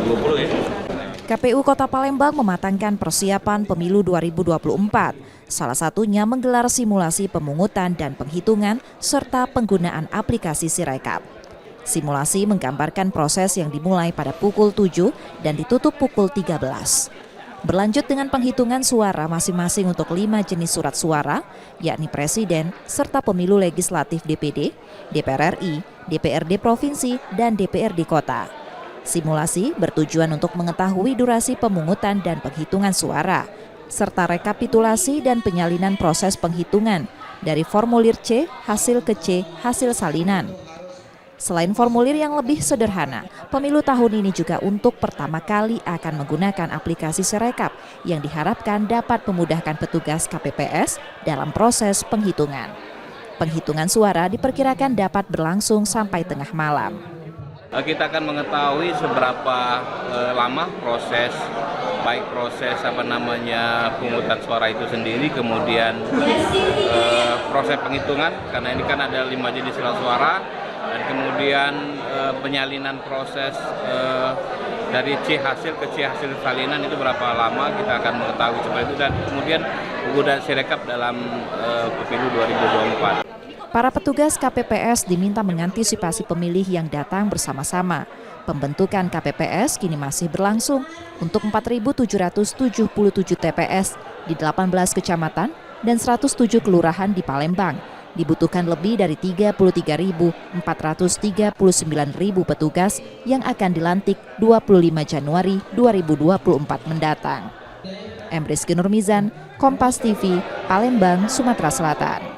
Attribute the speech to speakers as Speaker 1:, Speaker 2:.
Speaker 1: 2020 ya.
Speaker 2: KPU Kota Palembang mematangkan persiapan pemilu 2024. Salah satunya menggelar simulasi pemungutan dan penghitungan serta penggunaan aplikasi Sirekap. Simulasi menggambarkan proses yang dimulai pada pukul 7 dan ditutup pukul 13. Berlanjut dengan penghitungan suara masing-masing untuk 5 jenis surat suara, yakni Presiden, serta pemilu legislatif DPD, DPR RI, DPRD Provinsi, dan DPRD Kota. Simulasi bertujuan untuk mengetahui durasi pemungutan dan penghitungan suara, serta rekapitulasi dan penyalinan proses penghitungan dari formulir C, hasil ke C, hasil salinan. Selain formulir yang lebih sederhana, pemilu tahun ini juga untuk pertama kali akan menggunakan aplikasi Sirekap yang diharapkan dapat memudahkan petugas KPPS dalam proses penghitungan. Penghitungan suara diperkirakan dapat berlangsung sampai tengah malam.
Speaker 1: Kita akan mengetahui seberapa lama proses pemungutan suara itu sendiri, kemudian proses penghitungan, karena ini kan ada 5 jenis surat suara, dan kemudian penyalinan proses dari C hasil ke C hasil salinan itu berapa lama, kita akan mengetahui seperti itu, dan kemudian penggunaan Sirekap dalam pemilu 2024.
Speaker 2: Para petugas KPPS diminta mengantisipasi pemilih yang datang bersama-sama. Pembentukan KPPS kini masih berlangsung untuk 4.777 TPS di 18 kecamatan dan 107 kelurahan di Palembang. Dibutuhkan lebih dari 33.439.000 petugas yang akan dilantik 25 Januari 2024 mendatang. Emriski Nurmizan, Kompas TV, Palembang, Sumatera Selatan.